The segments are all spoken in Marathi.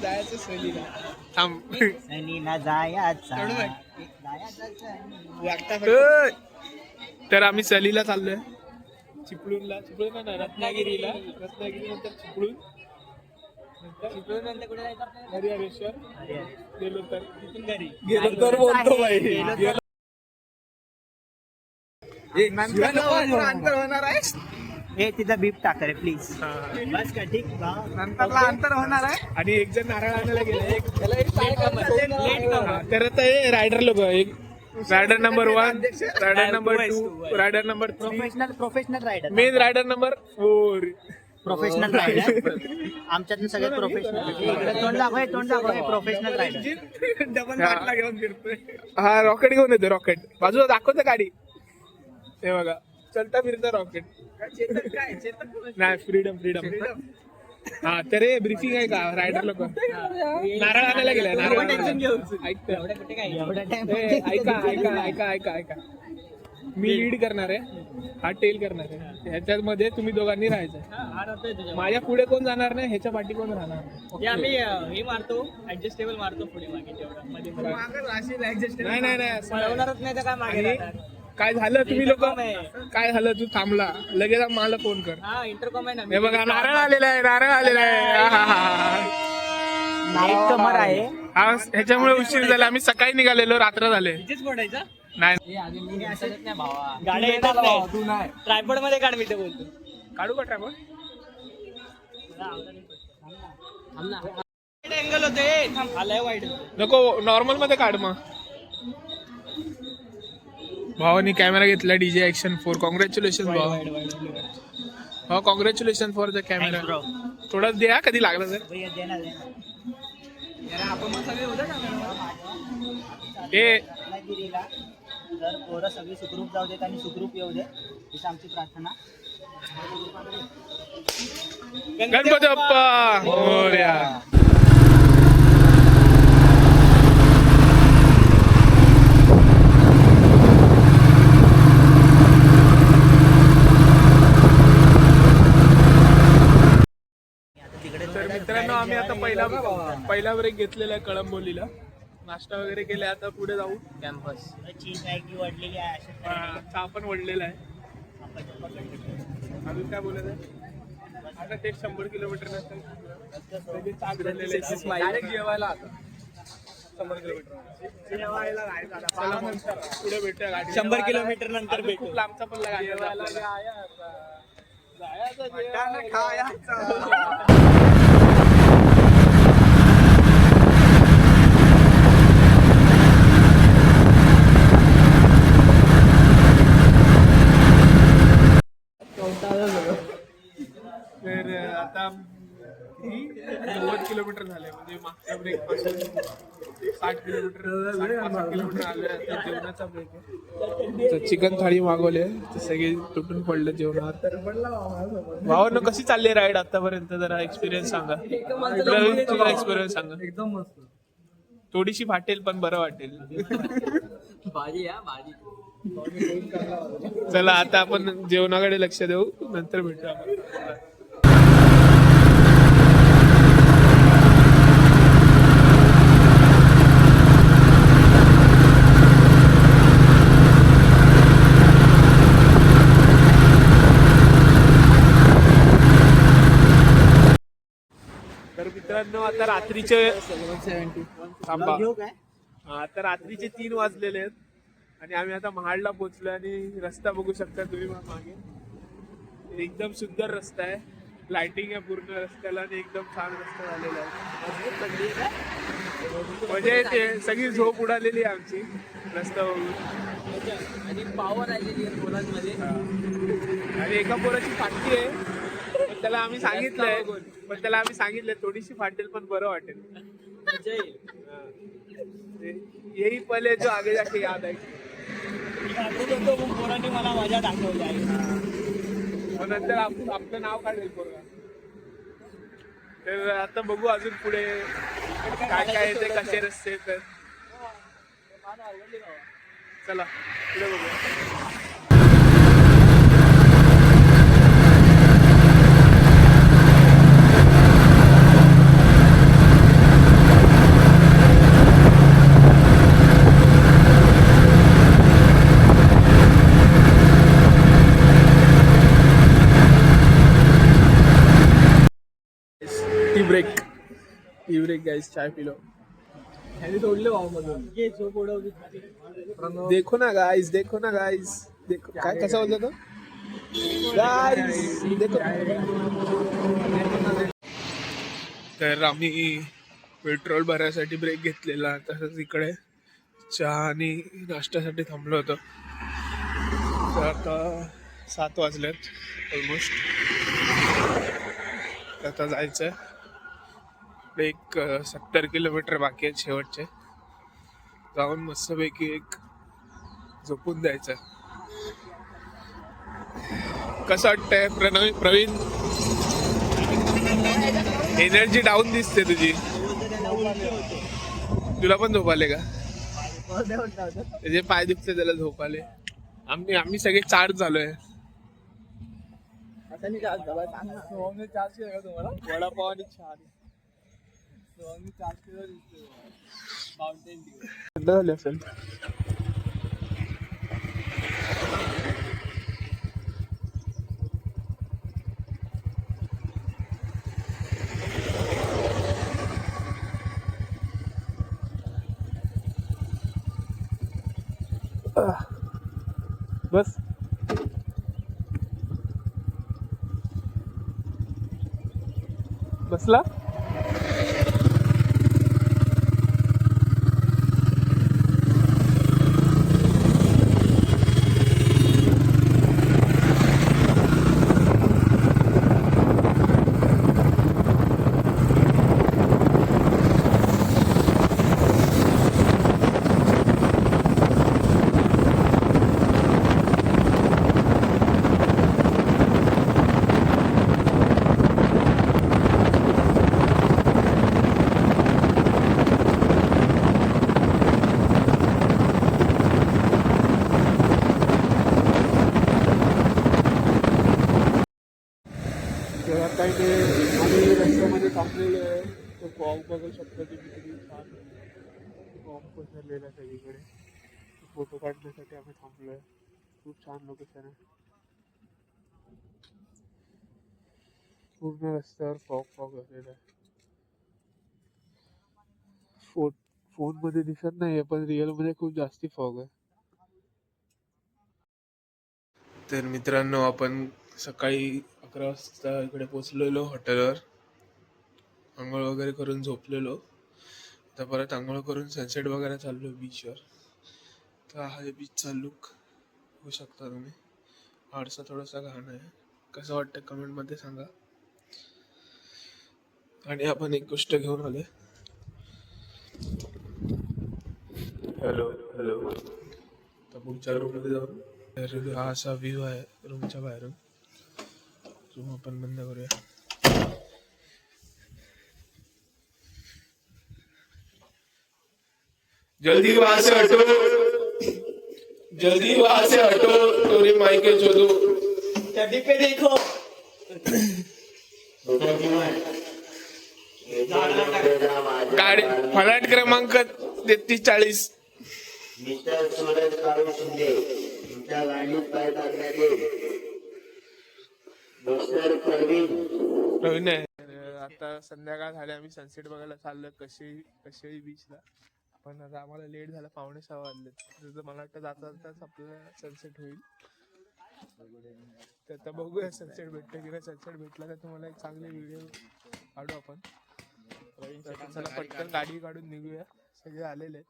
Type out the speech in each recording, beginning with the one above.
जायचं सहलीला. थांब सहलीला जायचा. तर आम्ही सहलीला चाललोय. चिपळूणला, चिपळूण नाही, रत्नागिरीला. रत्नागिरी नंतर चिपळूण, नंतर कुठे जायचं आपल्याला? हरिहरेश्वर. गेलो तर तिथून घरी गेलो तर बोलतो बाई. अंतर होणार आहे. हे तिथं बीप टाक रे प्लीज. बस का ठीक. नंतरला अंतर होणार आहे. आणि एक जण नारळ आणायला गेला. तर आता हे रायडर लोक, एक rider number 1, rider number 2, rider number 3, professional rider. Main rider number 4. Professional rider आमच्यातून सगळे प्रोफेशनल. तोंड दाखव प्रोफेशनल रायडर. डबल बाटला घेऊन फिरतोय. हा रॉकेट घेऊन येतो. रॉकेट बाजूला दाखवतं गाडी. हे बघा चलता फिरता रॉकेट. नाही फ्रीडम. हा तर हे ब्रीफिंग आहे का रायडर लोक. नारळ आणायला गेलाय. नारळ ऐका मी लीड करणार आहे, हा टेल करणार आहे. ह्याच्यामध्ये तुम्ही दोघांनी राहायचं. माझ्या पुढे कोण जाणार नाही, ह्याच्या पाठी कोण राहणार. आम्ही हे मारतो ऍडजस्टेबल मारतो पुढे मागे नाही तर काय मागे. काय झालं तुम्ही लोक, काय झालं तू थांबला लगेच मला फोन कर. इंटरकॉम आहे ना. हे बघा नारळ आलेला आहे. कमर आहे. हा ह्याच्यामुळे उशीर झाला. आम्ही सकाळी निघालेलो, रात्र झाले. नाही गाड्या येतात नाही. ट्रायपॉड मध्ये काढ. मी ते बोलतो काढू का ट्रॅपॉड. अँगल होते. आलाय वाईट नको नॉर्मल मध्ये काढ. मग भावानी कॅमेरा घेतला डीजे ॲक्शन 4. कॉंग्रॅच्युलेशन भाऊ. हो कॉंग्रॅच्युलेशन फॉर द कॅमेरा. थोडंच द्या कधी लागलं तर. हे तर पोरं सगळी सुखरूप जाऊ देत आणि सुखरूप येऊ दे हीच आमची प्रार्थना. गणपती बाप्पा मोरया. तर मित्रांनो आम्ही आता पहिला ब्रेक घेतलेला आहे कळंबोलीला. नाश्ता वगैरे केला. आता पुढे जाऊ कॅम्पस. चीज मॅगी वाढलेली आहे. चहा पण वाढलेला आहे. अजून काय बोलायचं आहे. आता ते 100 किलोमीटर जेवायला आता 100 किलोमीटर जेवायला पुढे भेटूया गाडी. 100 किलोमीटर नंतर भेटू. खूप लांबचा पण तर आता 90 किलोमीटर झाले. म्हणजे मागच्या ब्रेक पासून 60 किलोमीटर आले. आता जेवणाचा ब्रेक आहे. चिकन थाळी मागवले, सगळे तुटून पडले जेवणात. भावांनो कशी चालली राईड आतापर्यंत, जरा एक्सपिरियन्स सांगा. तुझा एक्सपिरियन्स सांगा. एकदम मस्त. थोडीशी फाटेल पण बरं वाटेल. भाजी भाजी. चला आता आपण जेवणाकडे लक्ष देऊ, नंतर भेटू आपण. तर मित्रांनो आता रात्रीचे थांबा. आता रात्रीचे 3 वाजलेले आहेत आणि आम्ही आता महाडला पोहोचलो. आणि रस्ता बघू शकता तुम्ही मागे. एकदम सुंदर रस्ता आहे. लाइटिंग आहे पूर्ण रस्त्याला आणि एकदम छान रस्ता झालेला आहे. म्हणजे ते सगळी झोप उडालेली आहे आमची रस्ता बघून. आणि पावर आलेली आहे पोलांमध्ये. आणि एका पोराची फाटली आहे, पण त्याला आम्ही सांगितलंय थोडीशी फाटेल पण बरं वाटेल. यही पहिले जो आगे जाके याद आहे. पोरांनी मला मजा दाखवली आहे. नंतर आपलं नाव काढेल पोरगा. तर आता बघू अजून पुढे काय काय येते, कसे रस्ते. तर चला पुढे बघूया. टी ब्रेक गाइस, चाय पिलो. सोडले मधून देखो ना गाइस, देखो काय कसा होता तो गाइस, देखो. तर आम्ही पेट्रोल भरायसाठी ब्रेक घेतलेला, तसंच इकडे चहा आणि नाश्त्यासाठी थांबलो होतो. तर आता 7 वाजलेत ऑलमोस्ट. आता जायचं एक 70 किलोमीटर बाकी आहेत शेवटचे. जाऊन मस्तपैकी एक झोपून द्यायचं. कसं वाटतंय प्रवीण? एनर्जी डाऊन दिसते तुझी. तुला पण झोप आले का? त्याचे पाय दुखते, त्याला झोप आले. आम्ही सगळे चार्ज झालोय. वडापाव आणि चहा थंड झाले असेल. बस बसला. काही ते आम्ही रस्त्यामध्ये थांबलेलो आहे. तो फॉग बघू शकतो तुम्ही, किती छान फॉग पसरलेला आहे सगळीकडे. फोटो काढण्यासाठी आम्ही थांबलोय. खूप छान लोकेशन आहे. पूर्ण रस्त्यावर फॉग असलेला आहे. फोन मध्ये दिसत नाहीये, पण रिअल मध्ये खूप जास्ती फॉग आहे. तर मित्रांनो, आपण सकाळी 11 वाजता इकडे पोचलेलो हॉटेलवर. आंघोळ वगैरे करून झोपलेलो. तर परत आंघोळ करून सनसेट वगैरे चाललो बीचवर. तर हा बीचचा लुक होऊ शकता तुम्ही. आडसा थोडासा घाण आहे. कसं वाटतं कमेंटमध्ये सांगा. आणि आपण एक गोष्ट घेऊन आले. हॅलो. तर पुढच्या रूममध्ये जाऊन, तर हा असा व्ह्यू आहे रूमच्या बाहेरून. रूम आपण बंद करूया. जल्दी वहां से हटो, तोरी माइके चोदू. पे देखो गाडी फलाट क्रमांक 3340. मिस्टर सूरज काळू शिंदे तुमच्या गाडीत पाय टाकण्यात येईल. मिस्टर प्रवीण आहे. आता संध्याकाळ झाली, आम्ही सनसेट बघायला चाललोय कशेळी बीचला. पण आता आम्हाला लेट झाला, 5:45 वाजले. तर मला वाटतं जाताच आपल्याला सनसेट होईल. तर आता बघूया सनसेट भेटतं की नाही. सनसेट भेटला तर तुम्हाला एक चांगले व्हिडिओ काढू आपण. चला पटकन गाडी काढून निघूया. सगळे आलेले आहेत.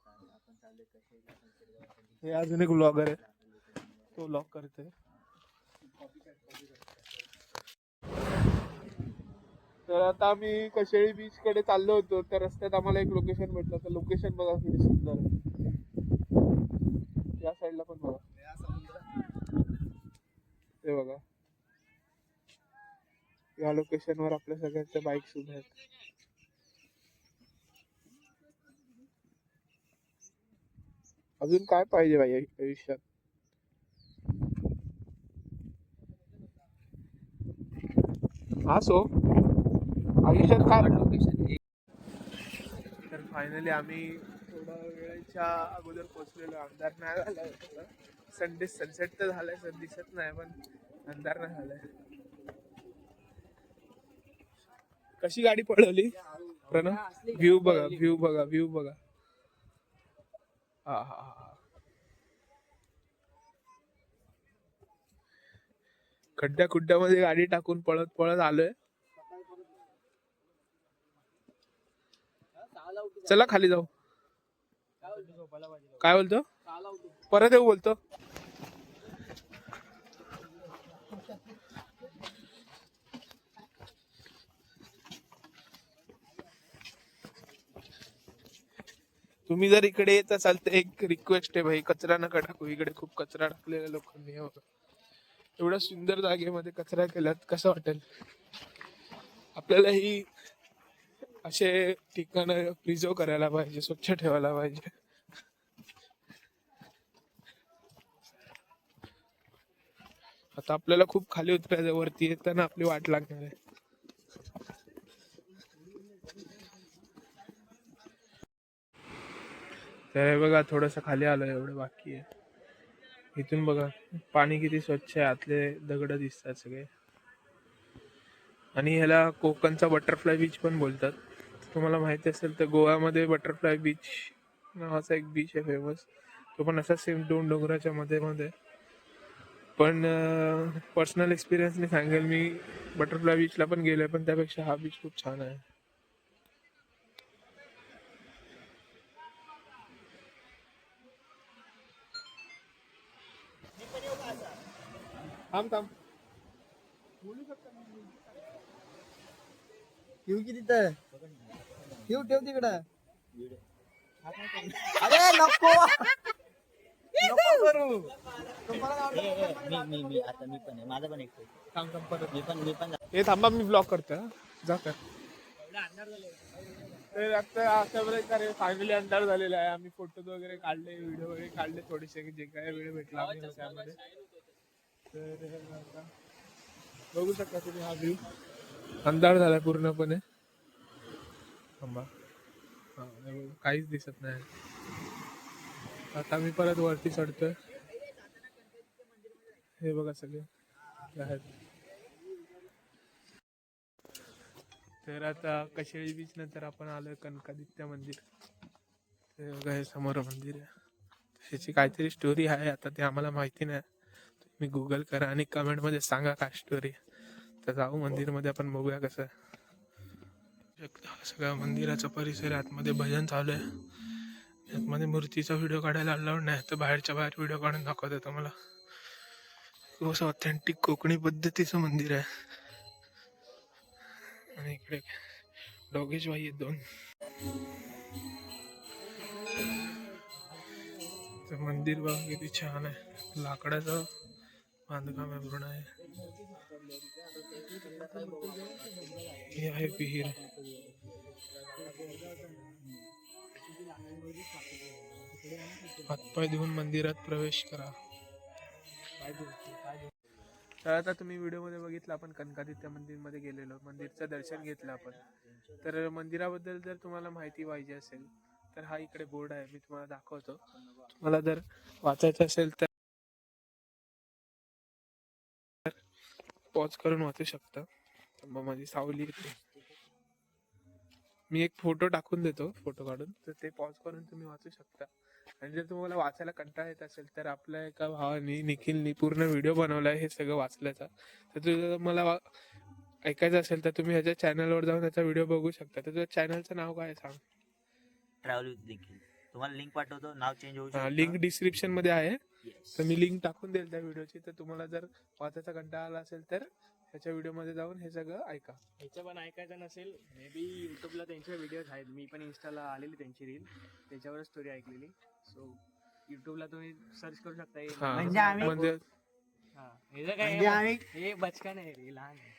हे अजून एक व्लॉगर आहे, तो व्लॉग करतोय. तर आता आम्ही कशेळी बीच कडे चाललो होतो. तर रस्त्यात आम्हाला एक लोकेशन भेटलं. तर लोकेशन बघा किती सुंदर आहे. या साईडला पण बघा, ते बघा. या लोकेशनवर आपल्या सगळ्यांच्या बाईक्स उभ्या आहेत. अजून काय पाहिजे भाई आयुष्यात? हा सो आयुष्यात काय लोकेशन. तर फायनली आम्ही थोडा वेळेच्या अगोदर पोहोचलेलो. अंधार नाही झालाय. सनसेट तर झालाय, सर दिसत नाही, पण अंधार नाही झालाय. कशी गाडी पळवली प्रणव? व्ह्यू बघा, व्ह्यू बघा, व्ह्यू बघा. हा हा हा. खड्ड्या खुड्ड्यामध्ये गाडी टाकून पळत पळत आलोय. चला खाली जाऊ. काय बोलतो? परत येऊ बोलतो. तुम्ही जर इकडे येत असाल तर एक रिक्वेस्ट आहे भाई, कचरा नका टाकू. इकडे खूप कचरा टाकलेला लोकांनी. हे बघा, एवढ्या सुंदर जागेमध्ये कचरा केलात, कसं वाटेल? आपल्याला ही असे ठिकाण प्रिझर्व करायला पाहिजे, स्वच्छ ठेवायला पाहिजे. आता आपल्याला खूप खाली उतरायचं, वरती येताना आपली वाट लागणार आहे. तर हे बघा, थोडस खाली आलोय, एवढं बाकी आहे. इथून बघा पाणी किती स्वच्छ आहे, आतले दगड दिसतात सगळे. आणि ह्याला कोकणचा बटरफ्लाय बीच पण बोलतात. तुम्हाला माहिती असेल तर गोव्यामध्ये बटरफ्लाय बीच नावाचा एक बीच आहे फेमस. तो पण असा सेम दोन डोंगराच्या मध्ये मध्ये. पण पर्सनल एक्सपिरियन्सने सांगेल, मी बटरफ्लाय बीचला पण गेलोय, पण त्यापेक्षा हा बीच खूप छान आहे. थांब थांब. ठेव की तिथं, ठेव तिकडं. अरे नको नको करू. मी आता मी पण आहे, माझा पण एक थांब थांब परत. मी पण हे थांबा, मी ब्लॉक करतो. जा कर. तर आता अशा प्रकारे फायनली अंधार झालेला आहे. आम्ही फोटो वगैरे काढले, व्हिडिओ वगैरे काढले थोडेसे, जे काय वेळ भेटला आम्हाला त्यामध्ये. तर आता बघू शकता तुम्ही हा व्ह्यू. अंधार झालाय पूर्णपणे. थांबा, काहीच दिसत नाही. आता मी परत वरती चढतोय. हे बघा सगळे आहेत. तर आता कशेळी बीच नंतर आपण आलोय कनकादित्य मंदिर. ते बघा, हे समोर मंदिर आहे. त्याची काहीतरी स्टोरी आहे, आता ते आम्हाला माहिती नाही. तुम्ही गुगल करा आणि कमेंट मध्ये सांगा काय स्टोरी. तर जाऊ मंदिर मध्ये, आपण बघूया कसं. सगळ्या मंदिराचा परिसर, आतमध्ये भजन चालू आहे. आतमध्ये मूर्तीचा व्हिडिओ काढायला अलाउड नाही, तर बाहेरच्या बाहेर व्हिडिओ काढून दाखवतो तुम्हाला. खूप ऑथेंटिक कोकणी पद्धतीचं मंदिर आहे. आणि इकडे डॉगेश बाई आहेत दोन. तर मंदिर बघा किती छान आहे, लाकडाचं बांधकाम आहे पूर्ण आहे. हे आहे विहीर. हातपाय धुवून मंदिरात प्रवेश करा. तर आता तुम्ही व्हिडिओमध्ये बघितलं, आपण कनकादित्य मंदिरमध्ये गेलेलो, मंदिरचं दर्शन घेतलं आपण. तर मंदिराबद्दल जर तुम्हाला माहिती पाहिजे असेल तर हा इकडे बोर्ड आहे, मी तुम्हाला दाखवतो. तुम्हाला जर वाचायचं असेल तर पॉज करून वाचू शकता. मग माझी सावली येते, मी एक फोटो टाकून देतो, फोटो काढून, तर ते पॉज करून तुम्ही वाचू शकता. आणि जर तुम्हाला वाचायला कंटाळा येत असेल तर आपल्या एका भावानी, निखिलनी पूर्ण व्हिडिओ बनवलाय हे सगळं वाचल्याचा. तर तुझं मला ऐकायचं असेल तर तुम्ही ह्याच्या चॅनलवर जाऊन त्याचा व्हिडिओ बघू शकता. तर तुझ्या चॅनलचं नाव काय सांग? Travel with Nikhil. तुम्हाला लिंक पाठवतो, नाव चेंज होऊ शकतं. लिंक डिस्क्रिप्शन मध्ये आहे. तर मी लिंक टाकून देईल त्या व्हिडिओची. तर तुम्हाला जर वाचायचा कंटाळा आला असेल तर त्याच्या व्हिडिओमध्ये जाऊन हे सगळं ऐका. ह्याचं पण ऐकायचं नसेल, मे बी यूट्यूबला त्यांचे व्हिडिओज आहेत. मी पण इन्स्टाला आलेली त्यांची रील, त्याच्यावरच स्टोरी ऐकलेली. सो यूट्यूबला तुम्ही सर्च करू शकता. म्हणजे आम्ही म्हणजे हा, हे जे काय म्हणजे आम्ही हे बचकन आहे रे, लहान आहे.